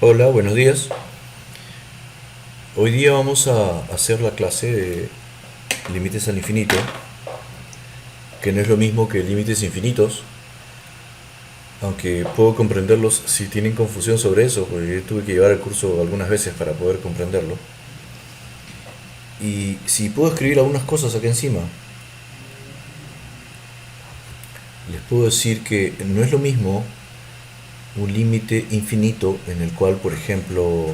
Hola, buenos días. Hoy día vamos a hacer la clase de límites al infinito, que no es lo mismo que límites infinitos, aunque puedo comprenderlos si tienen confusión sobre eso, porque yo tuve que llevar el curso algunas veces para poder comprenderlo. Y si puedo escribir algunas cosas acá encima, les puedo decir que no es lo mismo un límite infinito en el cual, por ejemplo,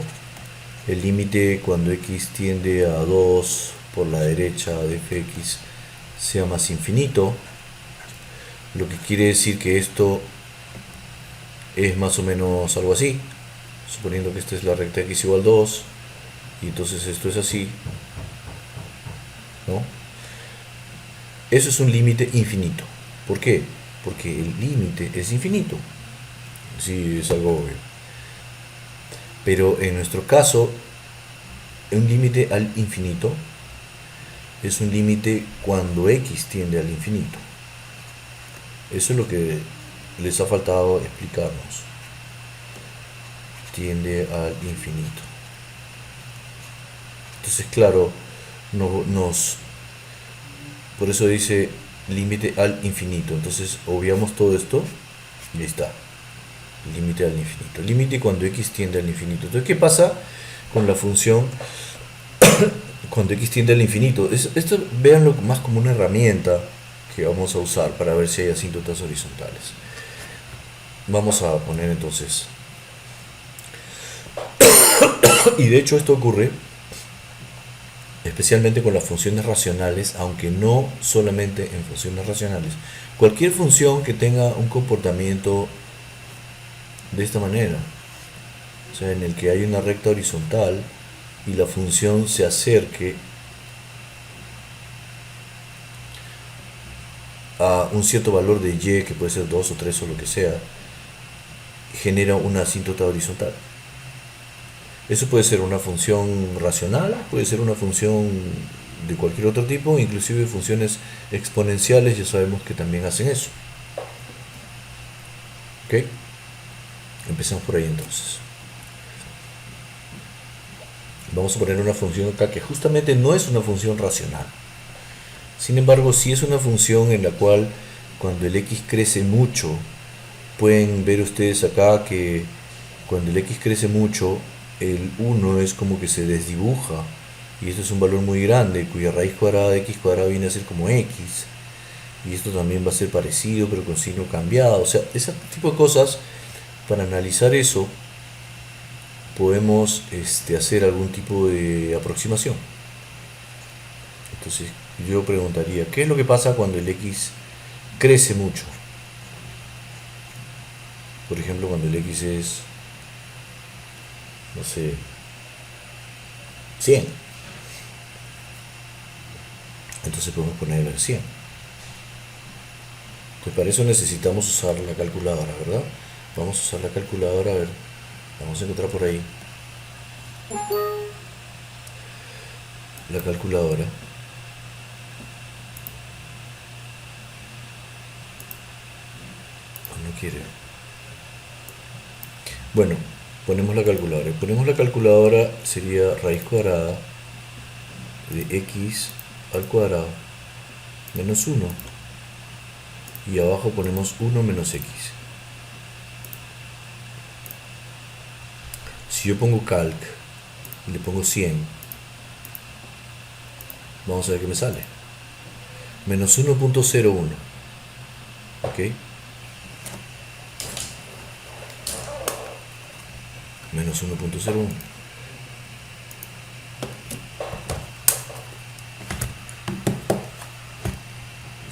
el límite cuando x tiende a 2 por la derecha de fx sea más infinito, lo que quiere decir que esto es más o menos algo así, suponiendo que esta es la recta x igual 2 y entonces esto es así, ¿no? Eso es un límite infinito. ¿Por qué? Porque el límite es infinito. Sí, es algo obvio. Pero en nuestro caso, un límite al infinito es un límite cuando x tiende al infinito. Eso es lo que les ha faltado explicarnos. Tiende al infinito. Entonces, claro, nos por eso dice límite al infinito. Entonces, obviamos todo esto y ahí está. Límite al infinito. Límite cuando x tiende al infinito. Entonces, ¿qué pasa con la función cuando x tiende al infinito? Esto véanlo más como una herramienta que vamos a usar para ver si hay asíntotas horizontales. Vamos a poner entonces. Y de hecho esto ocurre especialmente con las funciones racionales, aunque no solamente en funciones racionales. Cualquier función que tenga un comportamiento de esta manera, o sea, en el que hay una recta horizontal y la función se acerque a un cierto valor de y, que puede ser 2 o 3 o lo que sea, genera una asíntota horizontal. Eso puede ser una función racional, puede ser una función de cualquier otro tipo, inclusive funciones exponenciales ya sabemos que también hacen eso. ¿Ok? Empecemos por ahí entonces. Vamos a poner una función acá que justamente no es una función racional. Sin embargo, sí es una función en la cual cuando el x crece mucho, pueden ver ustedes acá que cuando el x crece mucho, el 1 es como que se desdibuja. Y esto es un valor muy grande, cuya raíz cuadrada de x cuadrado viene a ser como x. Y esto también va a ser parecido, pero con signo cambiado. O sea, ese tipo de cosas, para analizar eso, podemos hacer algún tipo de aproximación. Entonces yo preguntaría, ¿qué es lo que pasa cuando el x crece mucho? Por ejemplo, cuando el x es, no sé, 100. Entonces podemos poner 100. Pues para eso necesitamos usar la calculadora, ¿verdad? Vamos a usar la calculadora, a ver, vamos a encontrar por ahí la calculadora. No quiere. Bueno, ponemos la calculadora. Ponemos la calculadora, sería raíz cuadrada de x al cuadrado menos 1. Y abajo ponemos 1 menos x. Si yo pongo calc y le pongo 100, vamos a ver qué me sale. Menos 1.01. ¿Ok? Menos 1.01.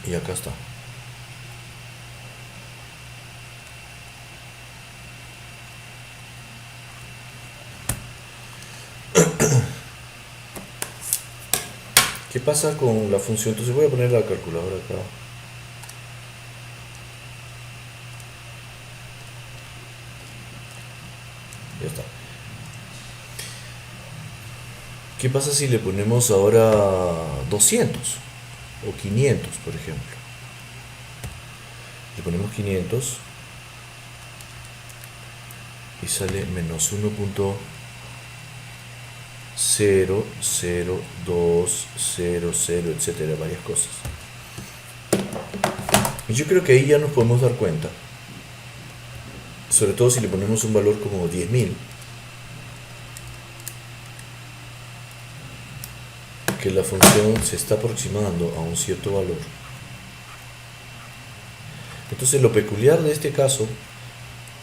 Y acá está. ¿Qué pasa con la función? Entonces voy a poner la calculadora acá. Ya está. ¿Qué pasa si le ponemos ahora 200 o 500, por ejemplo? Le ponemos 500. y sale menos 1.00200, etcétera, varias cosas. Y yo creo que ahí ya nos podemos dar cuenta, sobre todo si le ponemos un valor como 10.000, que la función se está aproximando a un cierto valor. Entonces lo peculiar de este caso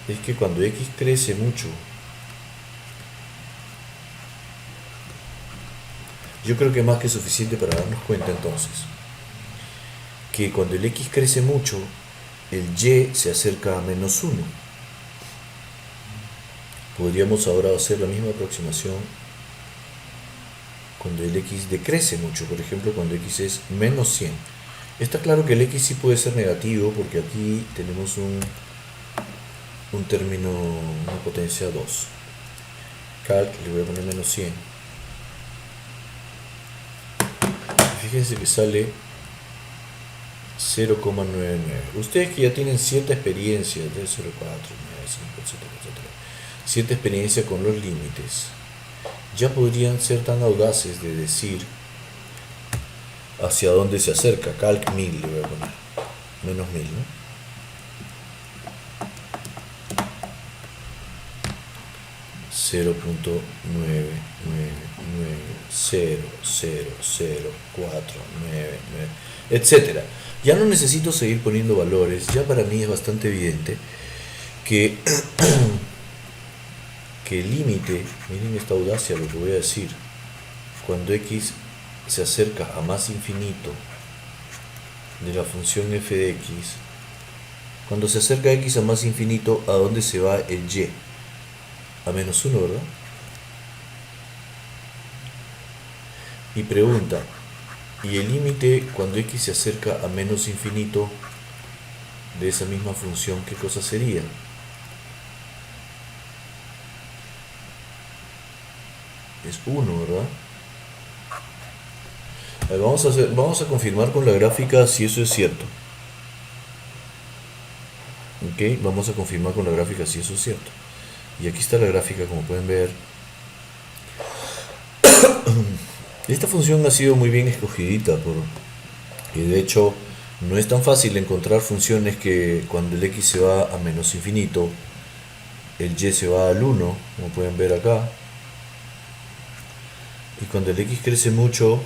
es que cuando x crece mucho, yo creo que es más que suficiente para darnos cuenta entonces que cuando el x crece mucho, el y se acerca a menos 1. Podríamos ahora hacer la misma aproximación cuando el x decrece mucho, por ejemplo cuando x es menos 100. Está claro que el x sí puede ser negativo porque aquí tenemos un término, una potencia 2. Calc, le voy a poner menos 100. Fíjense que sale 0,99. Ustedes que ya tienen cierta experiencia, de 0,4, 9, 5, etcétera, etcétera, cierta experiencia con los límites, ya podrían ser tan audaces de decir hacia dónde se acerca. Calc 1000 le voy a poner, menos 1000, ¿no? Etcétera. Ya no necesito seguir poniendo valores. Ya para mí es bastante evidente que que el límite, miren esta audacia lo que voy a decir, cuando x se acerca a más infinito de la función f de x, cuando se acerca x a más infinito, ¿a dónde se va el y? A menos 1, ¿verdad? Y pregunta, ¿y el límite cuando x se acerca a menos infinito de esa misma función, qué cosa sería? Es 1, ¿verdad? Vamos a confirmar con la gráfica si eso es cierto. Ok, vamos a confirmar con la gráfica si eso es cierto. Y aquí está la gráfica, como pueden ver. Esta función ha sido muy bien escogidita, y de hecho no es tan fácil encontrar funciones que cuando el x se va a menos infinito, el y se va al 1, como pueden ver acá. Y cuando el x crece mucho,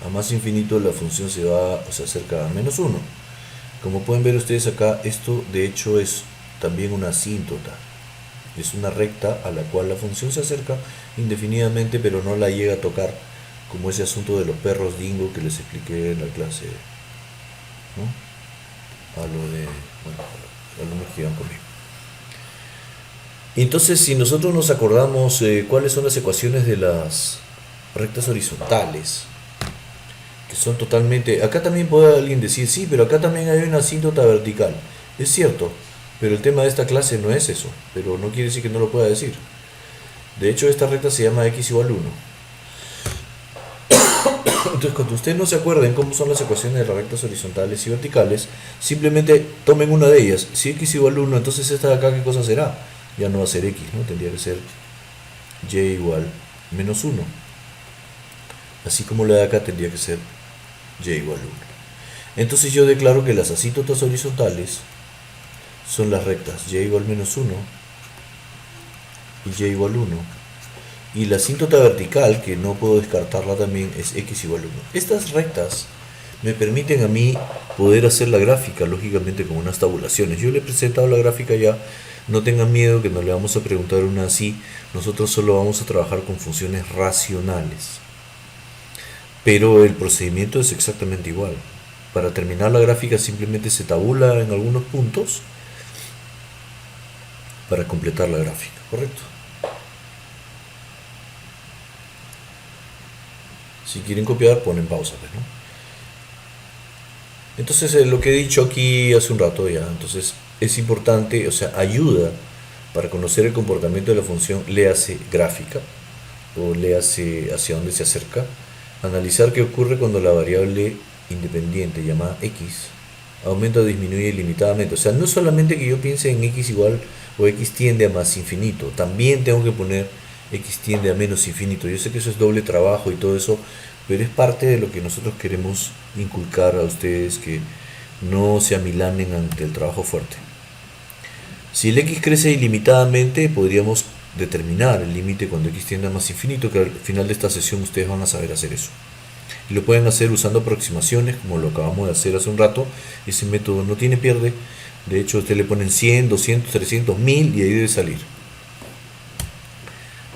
a más infinito, la función se va o se acerca a menos 1. Como pueden ver ustedes acá, esto de hecho es también una asíntota. Es una recta a la cual la función se acerca indefinidamente, pero no la llega a tocar, como ese asunto de los perros dingo que les expliqué en la clase, ¿no? A lo de, bueno, a los alumnos que iban conmigo. Entonces, si nosotros nos acordamos cuáles son las ecuaciones de las rectas horizontales, que son totalmente... Acá también puede alguien decir, sí, pero acá también hay una asíntota vertical. Es cierto, pero el tema de esta clase no es eso, pero no quiere decir que no lo pueda decir. De hecho, esta recta se llama x igual 1. Entonces, cuando ustedes no se acuerden cómo son las ecuaciones de las rectas horizontales y verticales, simplemente tomen una de ellas. Si x igual 1, entonces esta de acá, ¿qué cosa será? Ya no va a ser x, ¿no? Tendría que ser y igual menos 1. Así como la de acá tendría que ser y igual 1. Entonces yo declaro que las asíntotas horizontales son las rectas y igual menos 1 y y igual 1. Y la asíntota vertical, que no puedo descartarla también, es x igual 1. Estas rectas me permiten a mí poder hacer la gráfica, lógicamente con unas tabulaciones. Yo le he presentado la gráfica ya. No tengan miedo que no le vamos a preguntar una así. Nosotros solo vamos a trabajar con funciones racionales. Pero el procedimiento es exactamente igual. Para terminar la gráfica simplemente se tabula en algunos puntos para completar la gráfica, ¿correcto? Si quieren copiar, ponen pausa, ¿no? Entonces, lo que he dicho aquí hace un rato ya, entonces es importante, o sea, ayuda para conocer el comportamiento de la función, léase gráfica, o léase hacia dónde se acerca, analizar qué ocurre cuando la variable independiente llamada x aumenta o disminuye ilimitadamente. O sea, no solamente que yo piense en x igual o x tiende a más infinito. También tengo que poner x tiende a menos infinito. Yo sé que eso es doble trabajo y todo eso, pero es parte de lo que nosotros queremos inculcar a ustedes, que no se amilanen ante el trabajo fuerte. Si el x crece ilimitadamente, podríamos determinar el límite cuando x tiende a más infinito, que al final de esta sesión ustedes van a saber hacer eso. Y lo pueden hacer usando aproximaciones, como lo acabamos de hacer hace un rato. Ese método no tiene pierde. De hecho, ustedes le ponen 100, 200, 300, 1000 y ahí debe salir.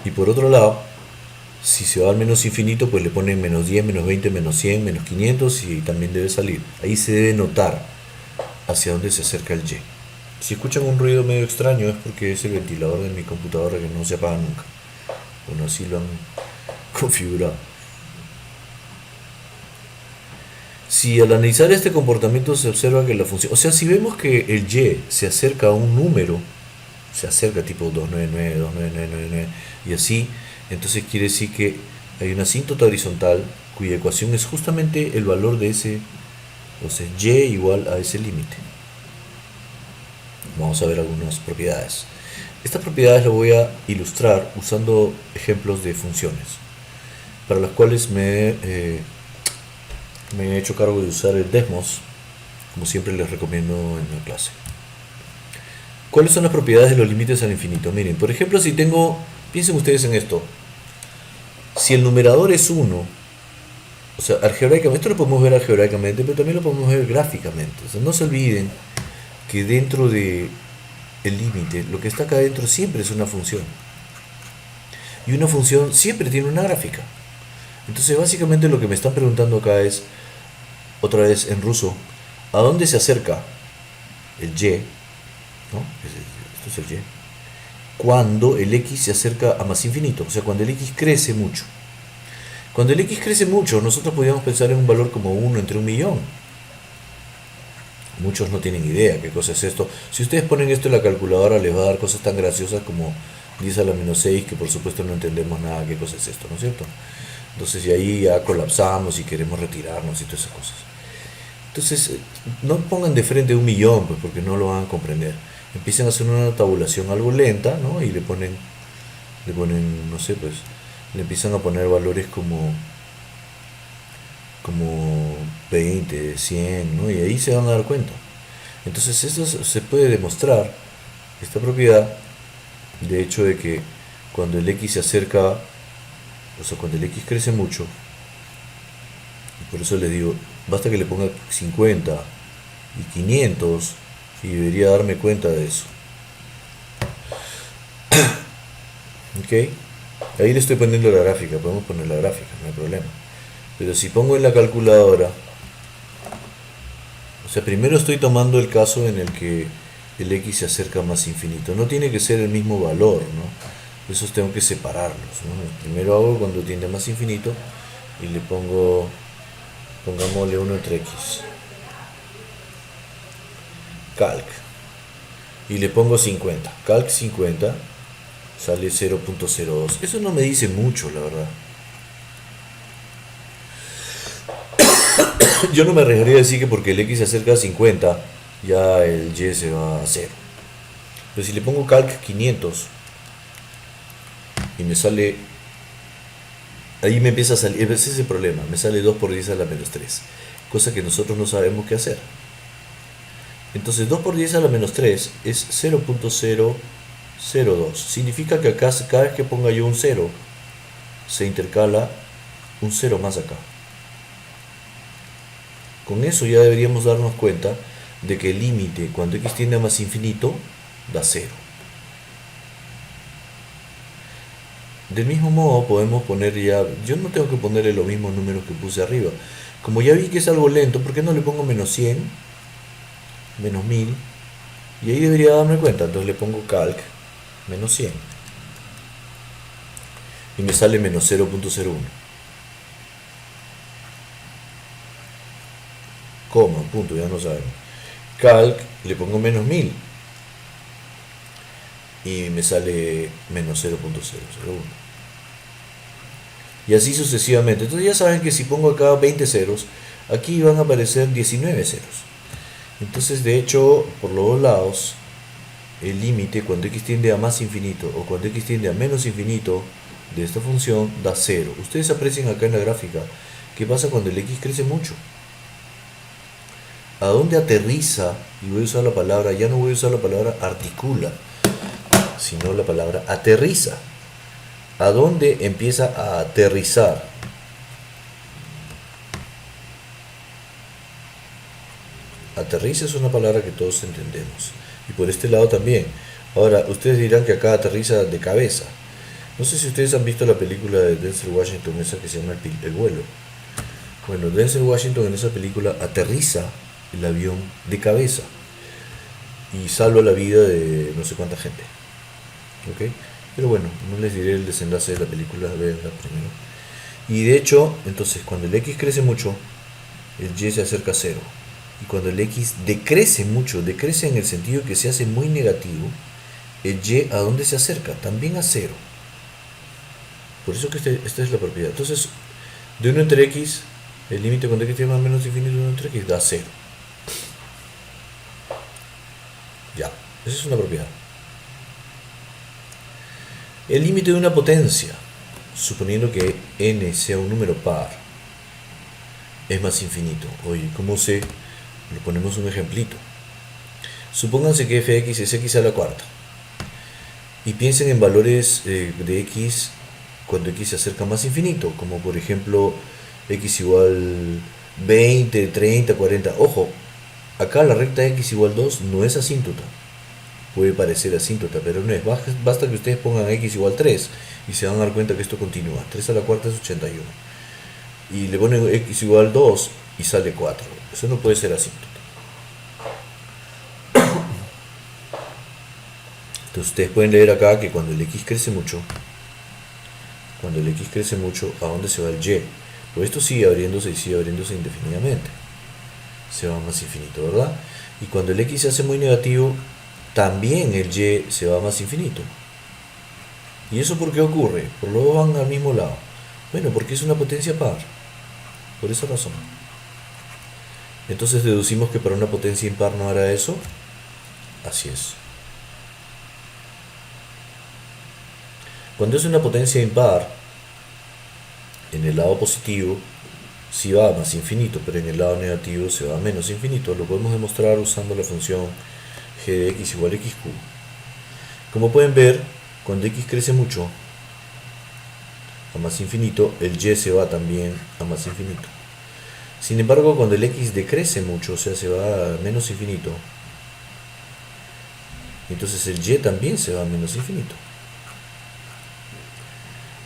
Y por otro lado, si se va al menos infinito, pues le ponen menos 10, menos 20, menos 100, menos 500 y también debe salir. Ahí se debe notar hacia dónde se acerca el y. Si escuchan un ruido medio extraño es porque es el ventilador de mi computadora que no se apaga nunca. Bueno, así lo han configurado. Si al analizar este comportamiento se observa que la función, o sea, si vemos que el y se acerca a un número, se acerca tipo 299, 29999 y así, entonces quiere decir que hay una asíntota horizontal cuya ecuación es justamente el valor de ese, o sea, y igual a ese límite. Vamos a ver algunas propiedades. Estas propiedades las voy a ilustrar usando ejemplos de funciones, para las cuales me he hecho cargo de usar el Desmos, como siempre les recomiendo en la clase. ¿Cuáles son las propiedades de los límites al infinito? Miren, por ejemplo, si tengo, piensen ustedes en esto, si el numerador es 1, o sea, algebraicamente, esto lo podemos ver algebraicamente, pero también lo podemos ver gráficamente. O sea, no se olviden que dentro de el límite, lo que está acá adentro siempre es una función. Y una función siempre tiene una gráfica. Entonces, básicamente lo que me están preguntando acá es, otra vez en ruso, ¿a dónde se acerca el y? ¿No? Esto es el y. Cuando el x se acerca a más infinito, o sea, cuando el x crece mucho. Cuando el x crece mucho, nosotros podríamos pensar en un valor como 1 entre 1.000.000. Muchos no tienen idea qué cosa es esto. Si ustedes ponen esto en la calculadora, les va a dar cosas tan graciosas como 10 a la menos 6, que por supuesto no entendemos nada qué cosa es esto, ¿no es cierto? Entonces, y ahí ya colapsamos y queremos retirarnos y todas esas cosas. Entonces, no pongan de frente 1.000.000, pues, porque no lo van a comprender. Empiecen a hacer una tabulación algo lenta, ¿no? Y le ponen, no sé, pues, le empiezan a poner valores como 20, 100, ¿no? Y ahí se van a dar cuenta. Entonces, esto se puede demostrar, esta propiedad, de hecho, de que cuando el x se acerca, o sea, cuando el x crece mucho, y por eso les digo, basta que le ponga 50 y 500 y debería darme cuenta de eso. Ok, ahí le estoy poniendo la gráfica, podemos poner la gráfica, no hay problema. Pero si pongo en la calculadora, o sea, primero estoy tomando el caso en el que el x se acerca más infinito. No tiene que ser el mismo valor, ¿no? Esos tengo que separarlos, ¿no? Primero hago cuando tiende a más infinito y le pongo, pongámosle 1 entre x, calc, y le pongo 50, calc 50, sale 0.02. Eso no me dice mucho, la verdad. Yo no me arriesgaría a decir que porque el x se acerca a 50, ya el y se va a 0. Pero si le pongo calc 500 y me sale, ahí me empieza a salir, ese es el problema, me sale 2 por 10 a la menos 3, cosa que nosotros no sabemos qué hacer. Entonces 2 por 10 a la menos 3 es 0.002. Significa que acá, cada vez que ponga yo un 0, se intercala un 0 más acá. Con eso ya deberíamos darnos cuenta de que el límite cuando x tiende a más infinito da 0. Del mismo modo podemos poner ya, yo no tengo que ponerle los mismos números que puse arriba. Como ya vi que es algo lento, ¿por qué no le pongo menos 100, menos 1000? Y ahí debería darme cuenta, entonces le pongo calc menos 100 y me sale menos 0.01. Coma, punto, ya no sabemos. Calc, le pongo menos 1000 y me sale menos 0.001. Y así sucesivamente. Entonces ya saben que si pongo acá 20 ceros, aquí van a aparecer 19 ceros. Entonces, de hecho, por los dos lados el límite cuando x tiende a más infinito o cuando x tiende a menos infinito de esta función da 0. Ustedes aprecian acá en la gráfica qué pasa cuando el x crece mucho. ¿A dónde aterriza? Y voy a usar la palabra, ya no voy a usar la palabra articula, sino la palabra aterriza. ¿A dónde empieza a aterrizar? Aterriza es una palabra que todos entendemos. Y por este lado también. Ahora, ustedes dirán que acá aterriza de cabeza. No sé si ustedes han visto la película de Denzel Washington, esa que se llama El vuelo. Bueno, Denzel Washington en esa película aterriza el avión de cabeza y salva la vida de no sé cuánta gente. ¿Ok? Pero bueno, no les diré el desenlace de la película, veanla primero. Y de hecho, entonces, cuando el x crece mucho, el y se acerca a 0. Y cuando el x decrece mucho, decrece en el sentido que se hace muy negativo, el y ¿a dónde se acerca? También a 0. Por eso que esta es la propiedad. Entonces, de 1 entre x, el límite cuando x tiene más o menos infinito de 1 entre x da 0. Ya, esa es una propiedad. El límite de una potencia, suponiendo que n sea un número par, es más infinito. Oye, ¿cómo sé? Le ponemos un ejemplito. Supónganse que fx es x a la cuarta. Y piensen en valores de x cuando x se acerca más infinito, como por ejemplo x igual 20, 30, 40. Ojo, acá la recta x igual 2 no es asíntota. Puede parecer asíntota, pero no es. Basta que ustedes pongan x igual 3 y se van a dar cuenta que esto continúa. 3 a la cuarta es 81. Y le ponen x igual 2 y sale 4. Eso no puede ser asíntota. Entonces ustedes pueden leer acá que cuando el x crece mucho, ¿a dónde se va el y? Pues esto sigue abriéndose y sigue abriéndose indefinidamente. Se va más infinito, ¿verdad? Y cuando el x se hace muy negativo, también el y se va más infinito. ¿Y eso por qué ocurre? Por lo dos van al mismo lado. Bueno, porque es una potencia par. Por esa razón. Entonces deducimos que para una potencia impar no hará eso. Así es. Cuando es una potencia impar, en el lado positivo sí va a más infinito, pero en el lado negativo se va a menos infinito. Lo podemos demostrar usando la función g de x igual a x cubo. Como pueden ver, cuando x crece mucho a más infinito, el y se va también a más infinito. Sin embargo, cuando el x decrece mucho, o sea, se va a menos infinito, entonces el y también se va a menos infinito.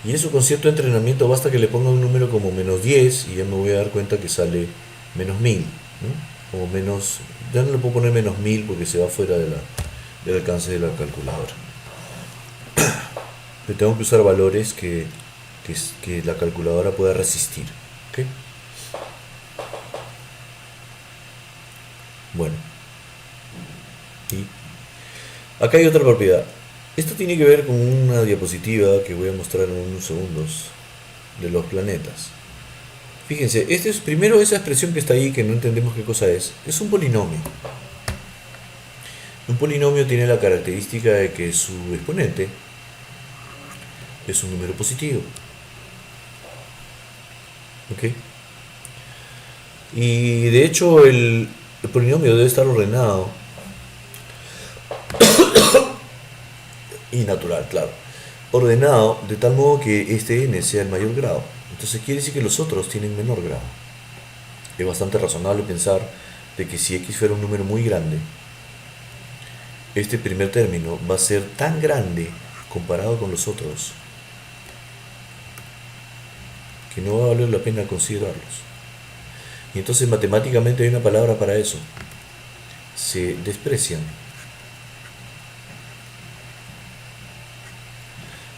Y eso con cierto entrenamiento basta que le ponga un número como menos 10 y ya me voy a dar cuenta que sale menos 1000, ¿no? O menos, ya no le puedo poner menos 1000 porque se va fuera del alcance de la calculadora. Pero tengo que usar valores que la calculadora pueda resistir. ¿Okay? Bueno. Y acá hay otra propiedad. Esto tiene que ver con una diapositiva que voy a mostrar en unos segundos de los planetas. Fíjense, primero esa expresión que está ahí, que no entendemos qué cosa es un polinomio. Un polinomio tiene la característica de que su exponente es un número positivo. ¿Ok? Y de hecho el polinomio debe estar ordenado y natural, claro. Ordenado de tal modo que este n sea el mayor grado. Entonces quiere decir que los otros tienen menor grado. Es bastante razonable pensar de que si x fuera un número muy grande, este primer término va a ser tan grande comparado con los otros que no va a valer la pena considerarlos. Y entonces matemáticamente hay una palabra para eso. Se desprecian.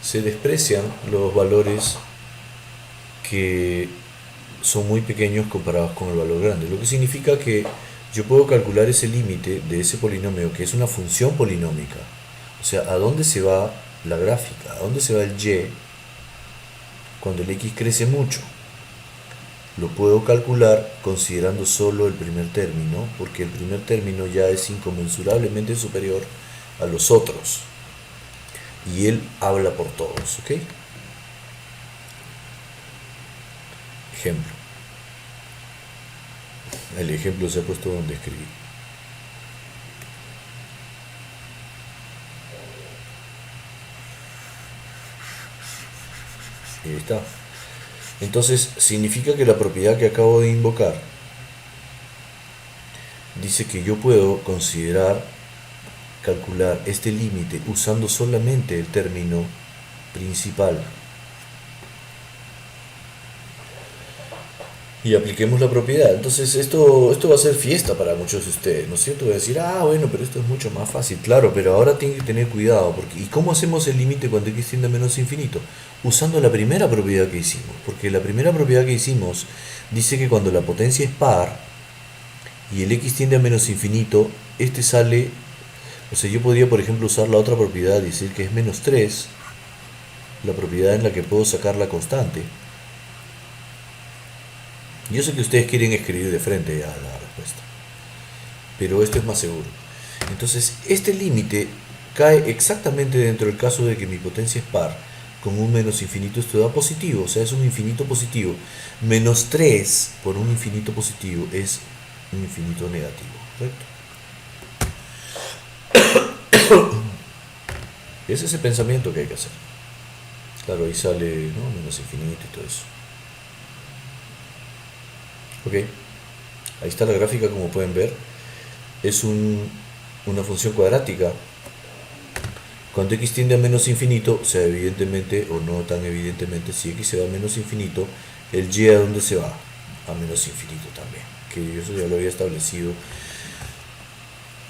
Se desprecian los valores que son muy pequeños comparados con el valor grande, lo que significa que yo puedo calcular ese límite de ese polinomio, que es una función polinómica, o sea, a dónde se va la gráfica, a dónde se va el y cuando el x crece mucho. Lo puedo calcular considerando solo el primer término, porque el primer término ya es inconmensurablemente superior a los otros. Y Él habla por todos, ¿ok? Ejemplo. El ejemplo se ha puesto donde escribí. Y ahí está. Entonces, significa que la propiedad que acabo de invocar dice que yo puedo calcular este límite usando solamente el término principal. Y apliquemos la propiedad. Entonces esto va a ser fiesta para muchos de ustedes, ¿no es cierto? Voy a decir, bueno, pero esto es mucho más fácil. Claro, pero ahora tienen que tener cuidado. Porque, ¿y cómo hacemos el límite cuando x tiende a menos infinito? Usando la primera propiedad que hicimos. Porque la primera propiedad que hicimos dice que cuando la potencia es par y el x tiende a menos infinito, este sale... O sea, yo podría, por ejemplo, usar la otra propiedad y decir que es menos 3, la propiedad en la que puedo sacar la constante. Yo sé que ustedes quieren escribir de frente ya la respuesta, pero esto es más seguro. Entonces, este límite cae exactamente dentro del caso de que mi potencia es par. Con un menos infinito esto da positivo, o sea, es un infinito positivo. Menos 3 por un infinito positivo es un infinito negativo, ¿correcto? Es ese pensamiento que hay que hacer. Claro, ahí sale, ¿no?, menos infinito y todo eso. Ok, ahí está la gráfica, como pueden ver. Es una función cuadrática. Cuando x tiende a menos infinito, o sea, evidentemente o no tan evidentemente, si x se va a menos infinito, el y a dónde se va, a menos infinito también, que eso ya lo había establecido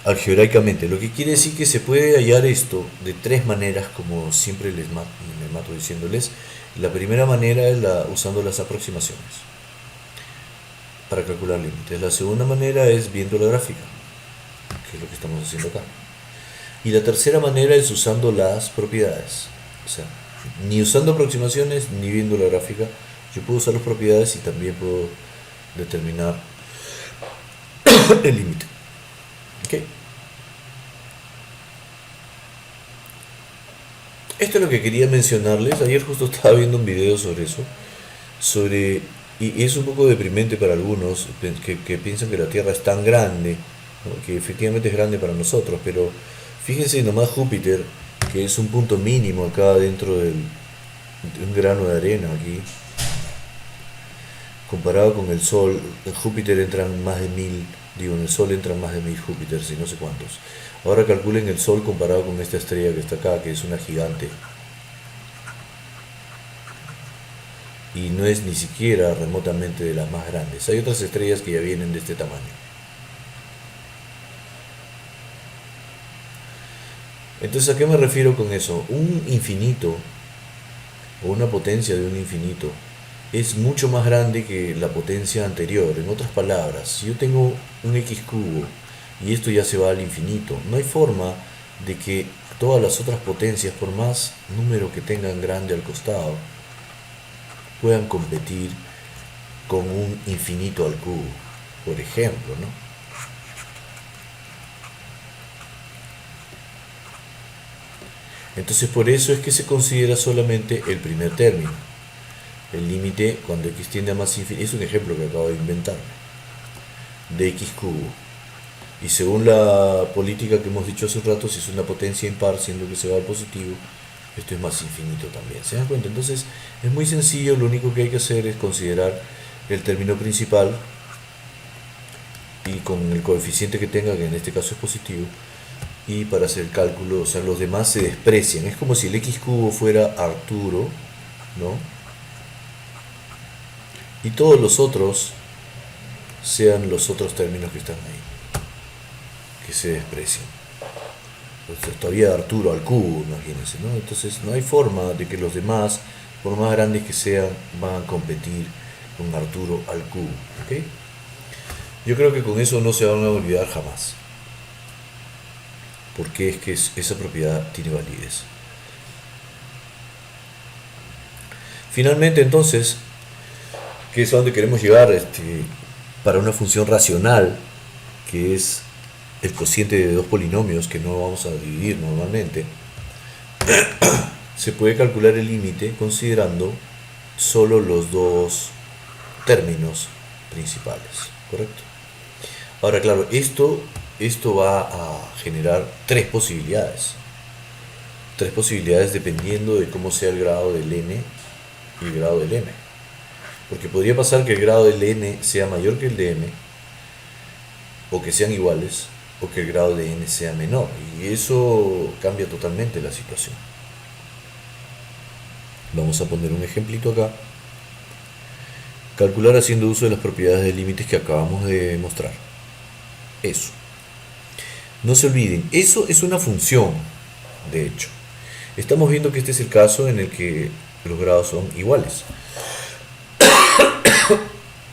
algebraicamente, lo que quiere decir que se puede hallar esto de tres maneras, como siempre me mato diciéndoles. La primera manera es usando las aproximaciones para calcular límites. La segunda manera es viendo la gráfica, que es lo que estamos haciendo acá. Y la tercera manera es usando las propiedades. O sea, ni usando aproximaciones ni viendo la gráfica. Yo puedo usar las propiedades y también puedo determinar el límite. ¿Ok? Esto es lo que quería mencionarles. Ayer justo estaba viendo un video sobre eso. Y es un poco deprimente para algunos que piensan que la Tierra es tan grande, ¿no?, que efectivamente es grande para nosotros, pero fíjense nomás Júpiter, que es un punto mínimo acá dentro de un grano de arena aquí, comparado con el Sol. En Júpiter entran más de 1000, en el Sol entran más de 1000 Júpiters y no sé cuántos. Ahora calculen el Sol comparado con esta estrella que está acá, que es una gigante. Y no es ni siquiera remotamente de las más grandes. Hay otras estrellas que ya vienen de este tamaño. Entonces, ¿a qué me refiero con eso? Un infinito, o una potencia de un infinito, es mucho más grande que la potencia anterior. En otras palabras, si yo tengo un x cubo y esto ya se va al infinito, no hay forma de que todas las otras potencias, por más número que tengan grande al costado, puedan competir con un infinito al cubo, por ejemplo, ¿no? Entonces, por eso es que se considera solamente el primer término. El límite cuando x tiende a más infinito, es un ejemplo que acabo de inventar, de x cubo. Y según la política que hemos dicho hace un rato, si es una potencia impar, siendo que se va al positivo, esto es más infinito también. ¿Se dan cuenta? Entonces es muy sencillo, lo único que hay que hacer es considerar el término principal y con el coeficiente que tenga, que en este caso es positivo, y para hacer el cálculo, o sea, los demás se desprecian. Es como si el x cubo fuera Arturo, ¿no?, y todos los otros sean los otros términos que están ahí, que se desprecian. Entonces, todavía Arturo al cubo, imagínense, ¿no? Entonces no hay forma de que los demás, por más grandes que sean, van a competir con Arturo al cubo, ¿ok? Yo creo que con eso no se van a olvidar jamás, porque es que esa propiedad tiene validez. Finalmente, entonces, que es a donde queremos llegar, para una función racional, que es el cociente de dos polinomios que no vamos a dividir normalmente, se puede calcular el límite considerando solo los dos términos principales, ¿correcto? Ahora, claro, esto va a generar tres posibilidades dependiendo de cómo sea el grado del n y el grado del m. Porque podría pasar que el grado del n sea mayor que el de m, o que sean iguales, o que el grado de n sea menor. Y eso cambia totalmente la situación. Vamos a poner un ejemplito acá. Calcular haciendo uso de las propiedades de límites que acabamos de mostrar. Eso. No se olviden, eso es una función, de hecho. Estamos viendo que este es el caso en el que los grados son iguales.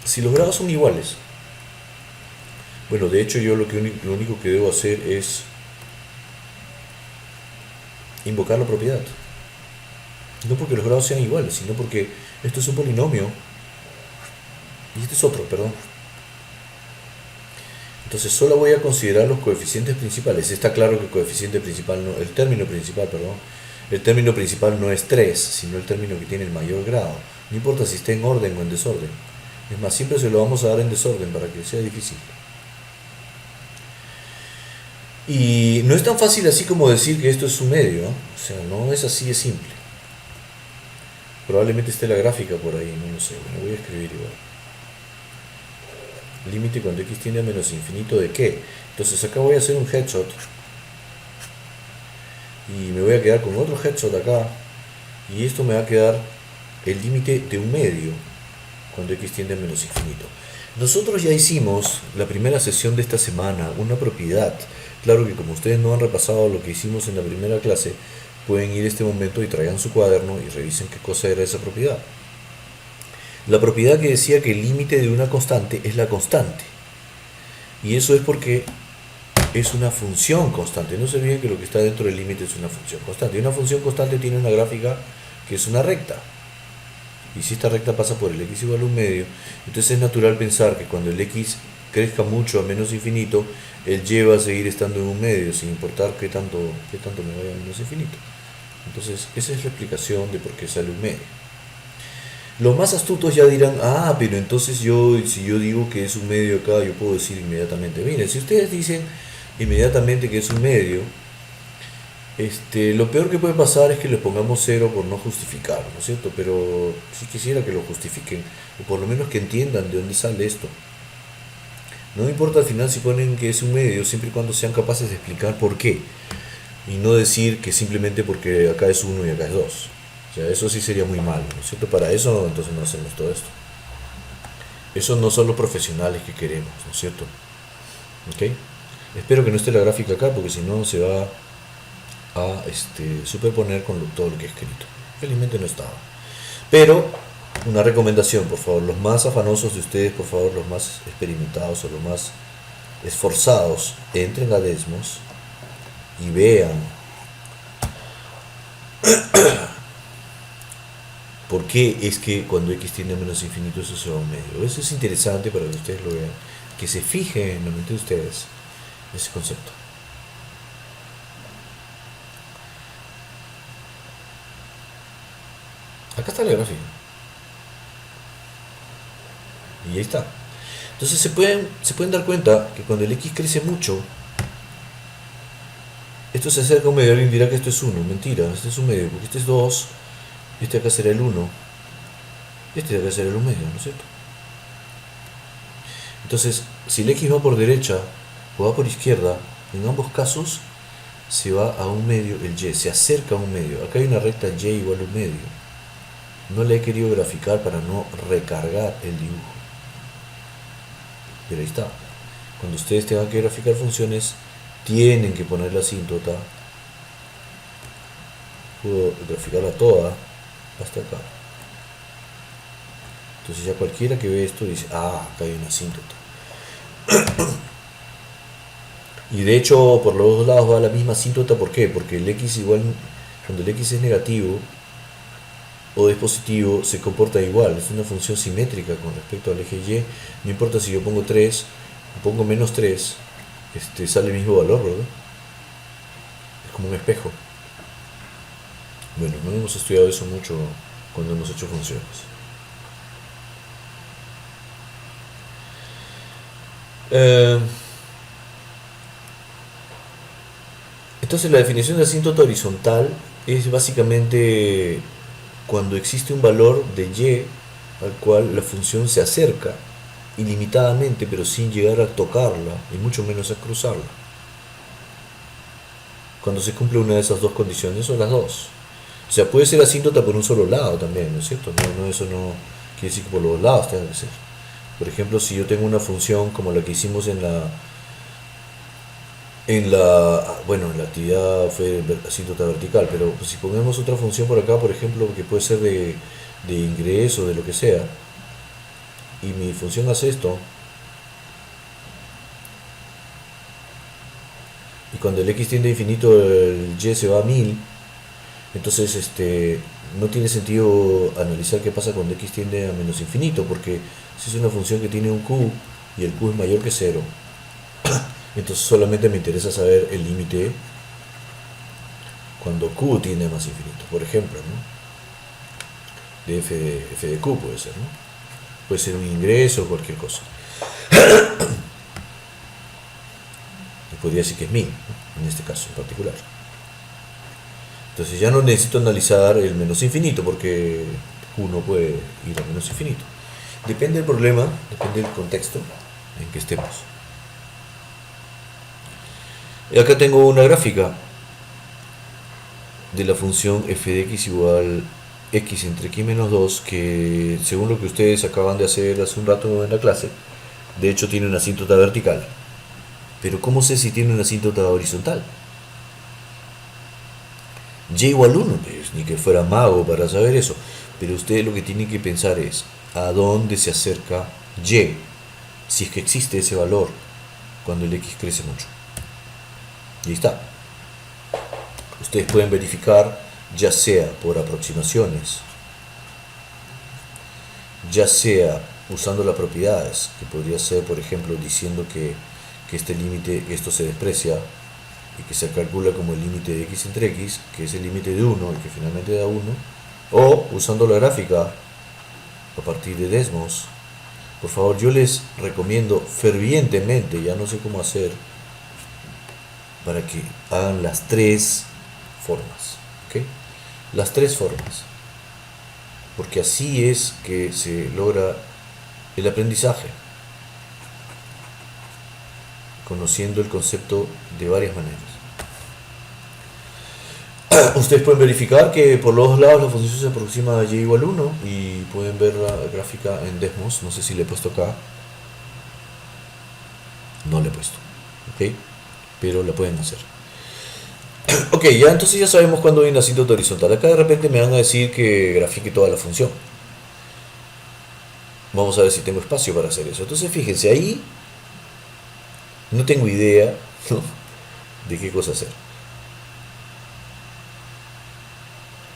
Si los grados son iguales, bueno, de hecho yo lo único que debo hacer es invocar la propiedad. No porque los grados sean iguales, sino porque esto es un polinomio y este es otro, perdón. Entonces solo voy a considerar los coeficientes principales. Está claro que el coeficiente principal no, el término principal no es 3, sino el término que tiene el mayor grado. No importa si está en orden o en desorden. Es más, siempre se lo vamos a dar en desorden para que sea difícil. Y no es tan fácil así como decir que esto es un medio, ¿no? O sea, no es así de simple. Probablemente esté la gráfica por ahí, no lo sé. Bueno, voy a escribir igual. Límite cuando x tiende a menos infinito de qué. Entonces acá voy a hacer un headshot. Y me voy a quedar con otro headshot acá. Y esto me va a quedar el límite de un medio cuando x tiende a menos infinito. Nosotros ya hicimos la primera sesión de esta semana, una propiedad. Claro que como ustedes no han repasado lo que hicimos en la primera clase, pueden ir a este momento y traigan su cuaderno y revisen qué cosa era esa propiedad. La propiedad que decía que el límite de una constante es la constante. Y eso es porque es una función constante. No se olviden que lo que está dentro del límite es una función constante. Y una función constante tiene una gráfica que es una recta. Y si esta recta pasa por el x igual a un medio, entonces es natural pensar que cuando el x crezca mucho a menos infinito, el y va a seguir estando en un medio, sin importar qué tanto me vaya a menos infinito. Entonces esa es la explicación de por qué sale un medio. Los más astutos ya dirán, pero entonces si yo digo que es un medio acá, yo puedo decir inmediatamente, miren, si ustedes dicen inmediatamente que es un medio, lo peor que puede pasar es que le pongamos 0 por no justificar, ¿no es cierto? Pero si quisiera que lo justifiquen, o por lo menos que entiendan de dónde sale esto. No importa al final si ponen que es un medio, siempre y cuando sean capaces de explicar por qué. Y no decir que simplemente porque acá es 1 y acá es 2. O sea, eso sí sería muy malo, ¿no es cierto? Para eso entonces no hacemos todo esto. Esos no son los profesionales que queremos, ¿no es cierto? ¿Ok? Espero que no esté la gráfica acá porque si no se va a superponer con todo lo que he escrito. Felizmente no estaba. Pero una recomendación, por favor, los más afanosos de ustedes, por favor, los más experimentados o los más esforzados, entren a Desmos y vean por qué es que cuando x tiende a menos infinito eso se va a un medio. Eso es interesante para que ustedes lo vean, que se fijen en la mente de ustedes ese concepto. Acá está la gráfica. Y ahí está. Entonces se pueden dar cuenta que cuando el x crece mucho, esto se acerca a un medio. Alguien dirá que esto es 1. Mentira, este es un medio, porque este es 2, este acá será el 1, este de acá será el 1 medio, ¿no es cierto? Entonces, si el x va por derecha o va por izquierda, en ambos casos se va a un medio el y, se acerca a un medio. Acá hay una recta y igual a un medio. No le he querido graficar para no recargar el dibujo. Pero ahí está. Cuando ustedes tengan que graficar funciones, tienen que poner la asíntota. Puedo graficarla toda hasta acá. Entonces ya cualquiera que ve esto dice, acá hay una asíntota. Y de hecho por los dos lados va la misma asíntota. ¿Por qué? Porque el x igual, cuando el x es negativo o es positivo, se comporta igual. Es una función simétrica con respecto al eje y. No importa si yo pongo 3 o pongo menos 3, sale el mismo valor, ¿verdad? Es como un espejo. Bueno, no hemos estudiado eso mucho cuando hemos hecho funciones. Eh, entonces la definición de asíntota horizontal es básicamente cuando existe un valor de y al cual la función se acerca ilimitadamente pero sin llegar a tocarla y mucho menos a cruzarla. Cuando se cumple una de esas dos condiciones o las dos. O sea, puede ser asíntota por un solo lado también, ¿no es cierto? Eso no quiere decir que por los dos lados tenga que ser. Por ejemplo, si yo tengo una función como la que hicimos en la actividad fue asíntota vertical, pero pues, si ponemos otra función por acá, por ejemplo, que puede ser de ingreso, de lo que sea, y mi función hace esto, y cuando el x tiende a infinito el y se va a 1000, entonces no tiene sentido analizar qué pasa cuando x tiende a menos infinito, porque si es una función que tiene un q y el q es mayor que 0, entonces solamente me interesa saber el límite cuando q tiende a más infinito, por ejemplo, ¿no? De f de q puede ser, ¿no? Puede ser un ingreso o cualquier cosa. Y podría decir que es 1000, ¿no? En este caso en particular. Entonces ya no necesito analizar el menos infinito porque q no puede ir a menos infinito. Depende del problema, depende del contexto en que estemos. Y acá tengo una gráfica de la función f de x igual x entre x menos 2, que según lo que ustedes acaban de hacer hace un rato en la clase, de hecho tiene una asíntota vertical. Pero ¿cómo sé si tiene una asíntota horizontal? Y igual 1, pues, ni que fuera mago para saber eso. Pero ustedes lo que tienen que pensar es a dónde se acerca y, si es que existe ese valor cuando el x crece mucho. Y ahí está. Ustedes pueden verificar, ya sea por aproximaciones, ya sea usando las propiedades, que podría ser, por ejemplo, diciendo que este límite, esto se desprecia y que se calcula como el límite de x entre x, que es el límite de 1 y que finalmente da 1, o usando la gráfica a partir de Desmos. Por favor, yo les recomiendo fervientemente, ya no sé cómo hacer, para que hagan las tres formas, ¿ok? Las tres formas, porque así es que se logra el aprendizaje, conociendo el concepto de varias maneras. Ustedes pueden verificar que por los dos lados la función se aproxima a y igual 1 y pueden ver la gráfica en Desmos. No sé si le he puesto acá, no le he puesto, ¿ok? Pero la pueden hacer. Ok, ya entonces ya sabemos cuándo hay una asíntota horizontal. Acá de repente me van a decir que grafique toda la función. Vamos a ver si tengo espacio para hacer eso. Entonces fíjense, ahí no tengo idea, ¿no?, de qué cosa hacer.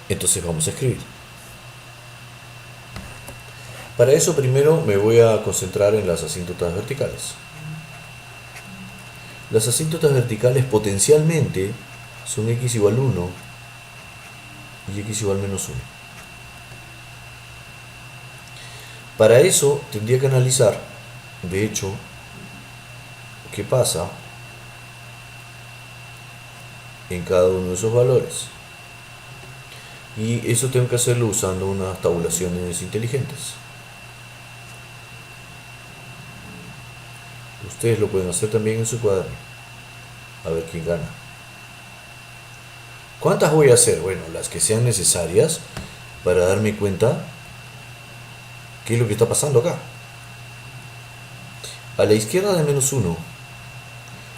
Entonces vamos a escribir. Para eso primero me voy a concentrar en las asíntotas verticales. Las asíntotas verticales potencialmente son x igual 1 y x igual menos 1. Para eso tendría que analizar, de hecho, qué pasa en cada uno de esos valores. Y eso tengo que hacerlo usando unas tabulaciones inteligentes. Ustedes lo pueden hacer también en su cuaderno. A ver quién gana. ¿Cuántas voy a hacer? Bueno, las que sean necesarias para darme cuenta qué es lo que está pasando acá. A la izquierda de menos 1.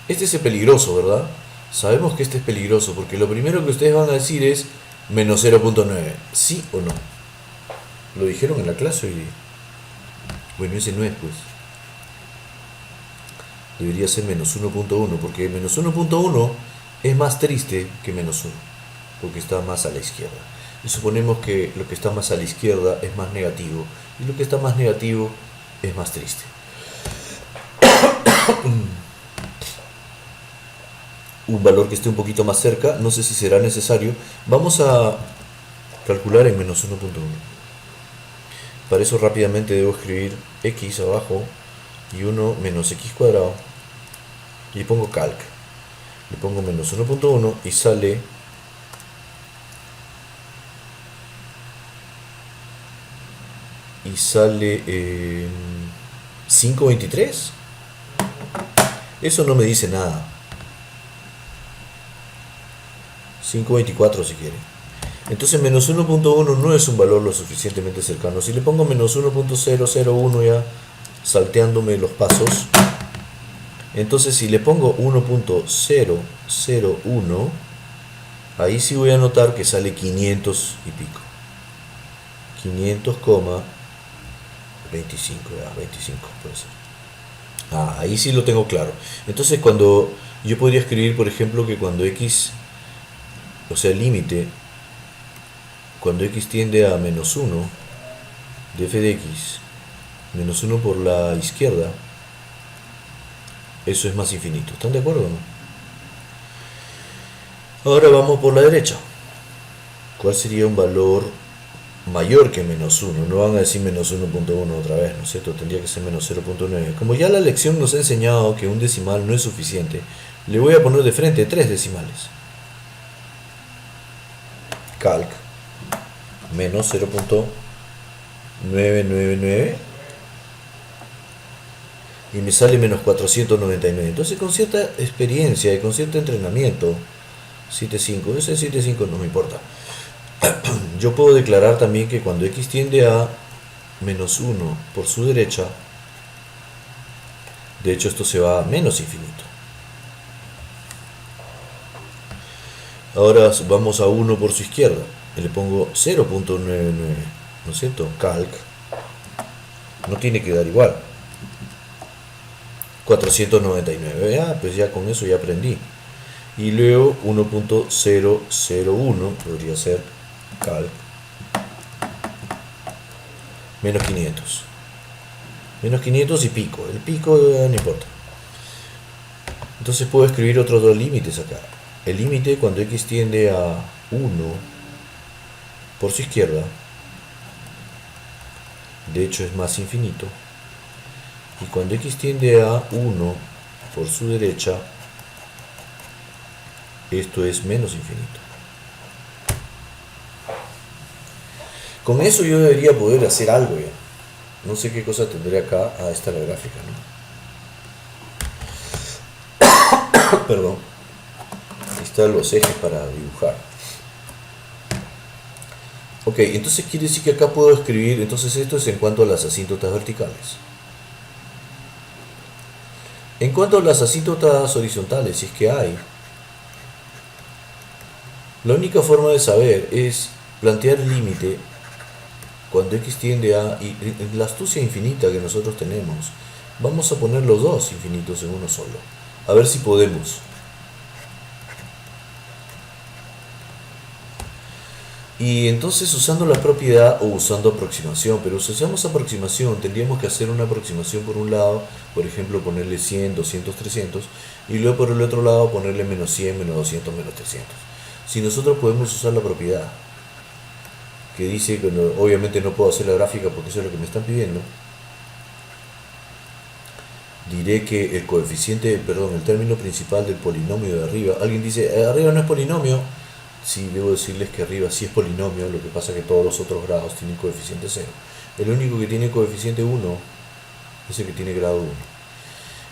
Este es el peligroso, ¿verdad? Sabemos que este es peligroso porque lo primero que ustedes van a decir es menos 0.9. ¿Sí o no? Lo dijeron en la clase y... Bueno, ese no es, pues. Debería ser menos 1.1 porque menos 1.1 es más triste que menos 1 porque está más a la izquierda. Y suponemos que lo que está más a la izquierda es más negativo y lo que está más negativo es más triste. un valor que esté un poquito más cerca, no sé si será necesario. Vamos a calcular en menos 1.1. Para eso rápidamente debo escribir x abajo y 1 menos x cuadrado y pongo calc. Le pongo menos 1.1 y sale y sale 5.23. Eso no me dice nada. 5.24 si quiere. Entonces menos 1.1 no es un valor lo suficientemente cercano. Si le pongo menos 1.001 ya salteándome los pasos, entonces si le pongo 1.001, ahí sí voy a notar que sale 500 y pico. 500,25, ya, 25 puede ser. Ahí sí lo tengo claro. Entonces cuando yo podría escribir, por ejemplo, que cuando x, o sea, el límite, cuando x tiende a menos 1 de f de x, menos 1 por la izquierda, eso es más infinito. ¿Están de acuerdo o no? Ahora vamos por la derecha. ¿Cuál sería un valor mayor que menos 1? No van a decir menos 1.1 otra vez, ¿no es cierto? Tendría que ser menos 0.9. Como ya la lección nos ha enseñado que un decimal no es suficiente, le voy a poner de frente 3 decimales. Calc menos 0.999 y me sale menos 499. Entonces con cierta experiencia y con cierto entrenamiento, 7.5, ese 7.5 no me importa. Yo puedo declarar también que cuando x tiende a menos 1 por su derecha, de hecho esto se va a menos infinito. Ahora vamos a 1 por su izquierda. Le pongo 0.99, ¿no es cierto? Calc. No tiene que dar igual. 499. Pues ya con eso ya aprendí. Y luego 1.001 podría ser calc. Menos 500. Menos 500 y pico. El pico no importa. Entonces puedo escribir otros dos límites acá. El límite cuando x tiende a 1 por su izquierda, de hecho es más infinito, y cuando x tiende a 1 por su derecha, esto es menos infinito. Con eso yo debería poder hacer algo ya. No sé qué cosa tendré acá. Esta es la gráfica, ¿no? Perdón. Ahí están los ejes para dibujar. Ok, entonces quiere decir que acá puedo escribir, entonces esto es en cuanto a las asíntotas verticales. En cuanto a las asíntotas horizontales, si es que hay, la única forma de saber es plantear el límite cuando x tiende a, y en la astucia infinita que nosotros tenemos, vamos a poner los dos infinitos en uno solo. A ver si podemos. Y entonces usando la propiedad o usando aproximación, pero si usamos aproximación tendríamos que hacer una aproximación por un lado, por ejemplo ponerle 100, 200, 300, y luego por el otro lado ponerle menos 100, menos 200, menos 300. Si nosotros podemos usar la propiedad, que dice que no, obviamente no puedo hacer la gráfica porque eso es lo que me están pidiendo, diré que el coeficiente, perdón, el término principal del polinomio de arriba, alguien dice, arriba no es polinomio. Sí, debo decirles que arriba sí es polinomio, lo que pasa es que todos los otros grados tienen coeficiente 0. El único que tiene coeficiente 1 es el que tiene grado 1.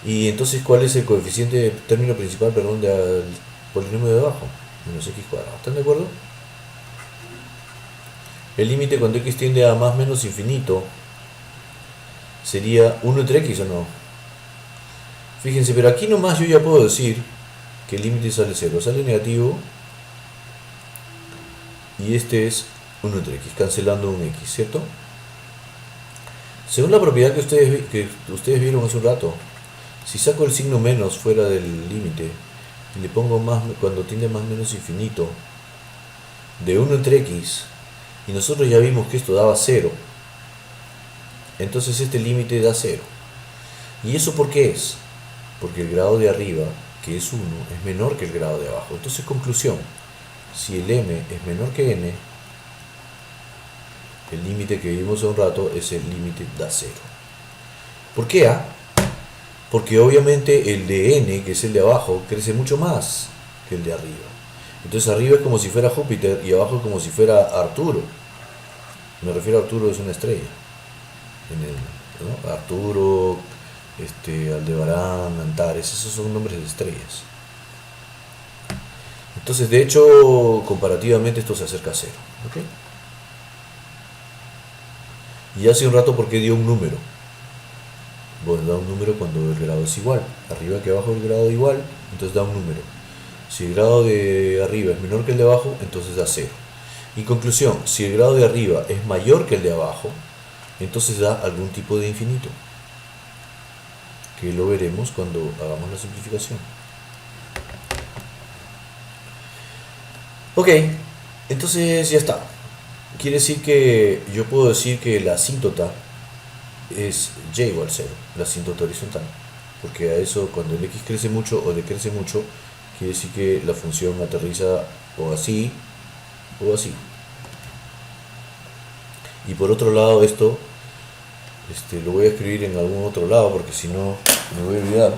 Y entonces, ¿cuál es el coeficiente término principal, perdón, del polinomio de abajo? Menos x cuadrado. ¿Están de acuerdo? El límite cuando x tiende a más menos infinito sería 1 entre x, ¿o no? Fíjense, pero aquí nomás yo ya puedo decir que el límite sale 0, sale negativo. Y este es 1 entre x, cancelando un x, ¿cierto? Según la propiedad que ustedes vieron hace un rato, si saco el signo menos fuera del límite y le pongo más cuando tiende a más menos infinito de 1 entre x, y nosotros ya vimos que esto daba 0, entonces este límite da 0. ¿Y eso por qué es? Porque el grado de arriba que es 1, es menor que el grado de abajo. Entonces, conclusión, si el m es menor que n, el límite que vimos hace un rato es el límite da 0. ¿Por qué A? Porque obviamente el de n, que es el de abajo, crece mucho más que el de arriba. Entonces arriba es como si fuera Júpiter y abajo es como si fuera Arturo. Me refiero a Arturo, es una estrella. ¿No? Arturo, Aldebarán, Antares, esos son nombres de estrellas. Entonces, de hecho, comparativamente esto se acerca a 0. ¿Okay? Y hace un rato, ¿por qué dio un número? Bueno, da un número cuando el grado es igual. Arriba que abajo el grado es igual, entonces da un número. Si el grado de arriba es menor que el de abajo, entonces da 0. Y conclusión, si el grado de arriba es mayor que el de abajo, entonces da algún tipo de infinito, que lo veremos cuando hagamos la simplificación. Ok, entonces ya está. Quiere decir que yo puedo decir que la asíntota es y igual 0, la asíntota horizontal. Porque a eso, cuando el x crece mucho o decrece mucho, quiere decir que la función aterriza o así o así. Y por otro lado, esto lo voy a escribir en algún otro lado porque si no me voy a olvidar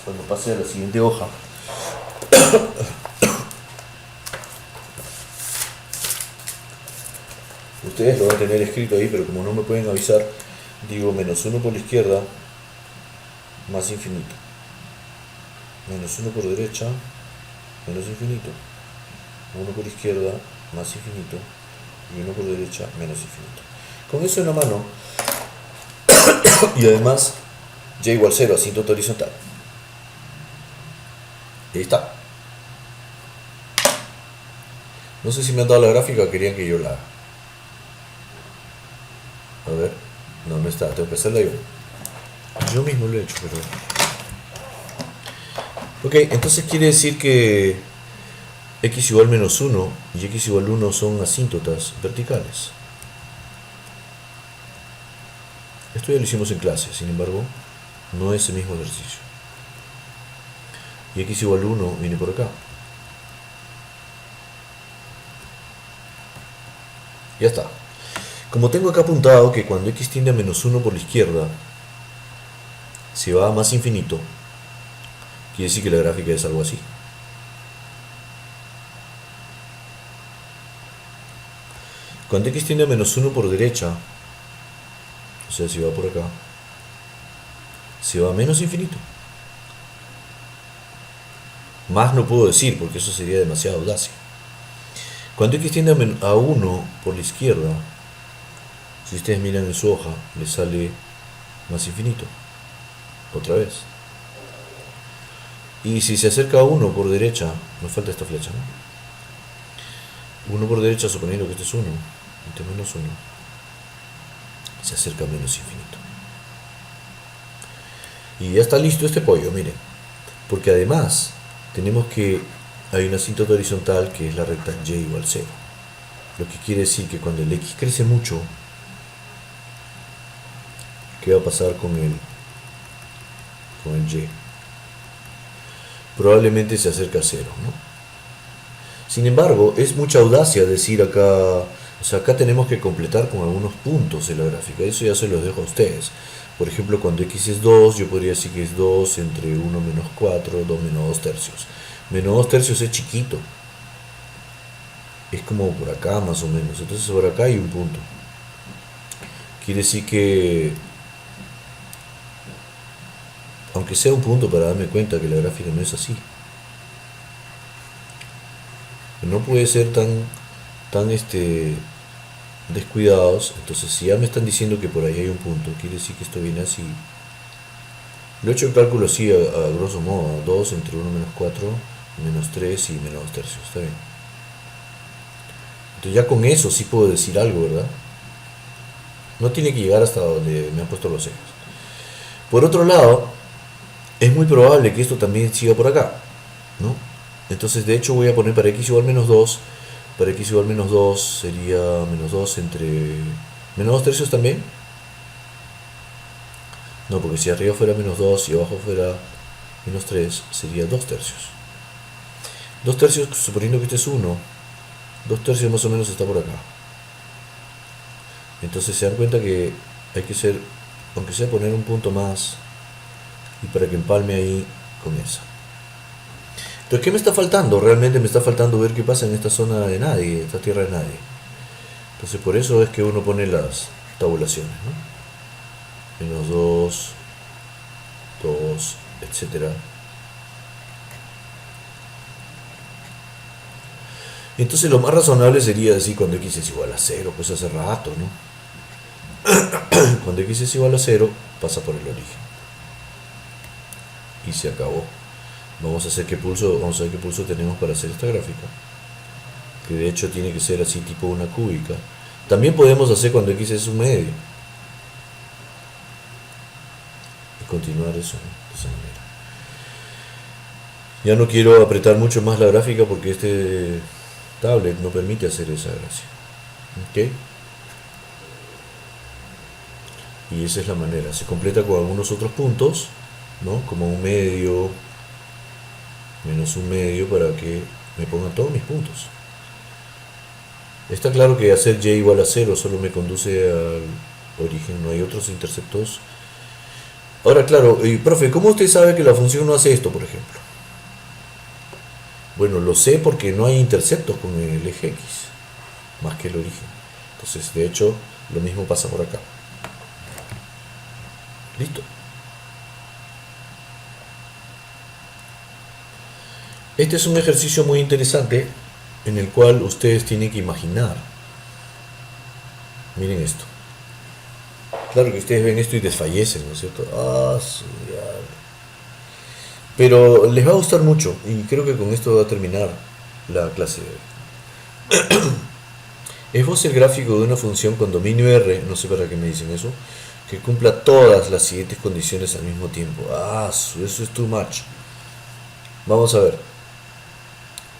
cuando pase a la siguiente hoja. Ustedes lo van a tener escrito ahí, pero como no me pueden avisar, digo menos 1 por la izquierda más infinito, menos 1 por derecha menos infinito, 1 por izquierda más infinito y 1 por derecha menos infinito. Con eso en la mano y además y igual 0, asíntota horizontal. Ahí está. No sé si me han dado la gráfica o querían que yo la haga. A ver, no está, tengo que hacerla yo. Yo mismo lo he hecho, pero... Ok, entonces quiere decir que x igual menos 1 y x igual 1 son asíntotas verticales. Esto ya lo hicimos en clase, sin embargo, no es el mismo ejercicio. Y x igual 1 viene por acá. Ya está. Como tengo acá apuntado que cuando x tiende a menos 1 por la izquierda, se va a más infinito, quiere decir que la gráfica es algo así. Cuando x tiende a menos 1 por derecha, o sea, si va por acá, se va a menos infinito. Más no puedo decir porque eso sería demasiada audacia. Cuando x tiende a 1 por la izquierda, si ustedes miran en su hoja, le sale más infinito. Otra vez. Y si se acerca a 1 por derecha, nos falta esta flecha, ¿no? 1 por derecha, suponiendo que este es 1, este es menos 1, se acerca a menos infinito. Y ya está listo este pollo, miren. Porque además, tenemos que hay una asíntota horizontal que es la recta y igual 0. Lo que quiere decir que cuando el x crece mucho, ¿qué va a pasar con el y? Probablemente se acerca a 0, ¿no? Sin embargo, es mucha audacia decir acá, o sea, acá tenemos que completar con algunos puntos en la gráfica, eso ya se los dejo a ustedes. Por ejemplo, cuando x es 2, yo podría decir que es 2 entre 1 menos 4, 2 menos 2 tercios. Menos 2 tercios es chiquito, es como por acá más o menos, entonces por acá hay un punto. Quiere decir que, aunque sea un punto para darme cuenta que la gráfica no es así, no puede ser tan descuidados. Entonces si ya me están diciendo que por ahí hay un punto, quiere decir que esto viene así. Lo he hecho el cálculo así a grosso modo, 2 entre 1 menos 4 menos 3 y menos 2 tercios, está bien. Entonces ya con eso sí puedo decir algo, ¿verdad? No tiene que llegar hasta donde me han puesto los ejes. Por otro lado, es muy probable que esto también siga por acá, ¿no? Entonces de hecho voy a poner para x igual menos 2, para x igual menos 2 sería menos 2 entre menos 2 tercios también. No, porque si arriba fuera menos 2 y abajo fuera menos 3, sería 2 tercios. 2 tercios, suponiendo que este es 1, 2 tercios más o menos está por acá. Entonces se dan cuenta que hay que ser, aunque sea poner un punto más, y para que empalme ahí con esa. Entonces, ¿qué me está faltando? Realmente me está faltando ver qué pasa en esta zona de nadie, esta tierra de nadie. Entonces por eso es que uno pone las tabulaciones, ¿no? Menos 2, 2, etcétera. Entonces lo más razonable sería decir cuando x es igual a 0, pues hace rato, ¿no? Cuando x es igual a 0, pasa por el origen. Y se acabó. Vamos a ver qué pulso tenemos para hacer esta gráfica. Que de hecho tiene que ser así tipo una cúbica. También podemos hacer cuando x es un medio. Y continuar eso, ¿no? De esa manera. Ya no quiero apretar mucho más la gráfica porque este tablet no permite hacer esa gracia. ¿Ok? Y esa es la manera. Se completa con algunos otros puntos, ¿no? Como un medio, menos un medio, para que me pongan todos mis puntos. Está claro que hacer y igual a 0 solo me conduce al origen, no hay otros interceptos. Ahora, claro, profe, ¿cómo usted sabe que la función no hace esto, por ejemplo? Bueno, lo sé porque no hay interceptos con el eje X, más que el origen. Entonces, de hecho, lo mismo pasa por acá. Listo. Este es un ejercicio muy interesante en el cual ustedes tienen que imaginar. Miren esto. Claro que ustedes ven esto y desfallecen, ¿no es cierto? Pero les va a gustar mucho y creo que con esto va a terminar la clase de hoy. Esboce el gráfico de una función con dominio R, no sé para qué me dicen eso, que cumpla todas las siguientes condiciones al mismo tiempo. Eso es too much. Vamos a ver.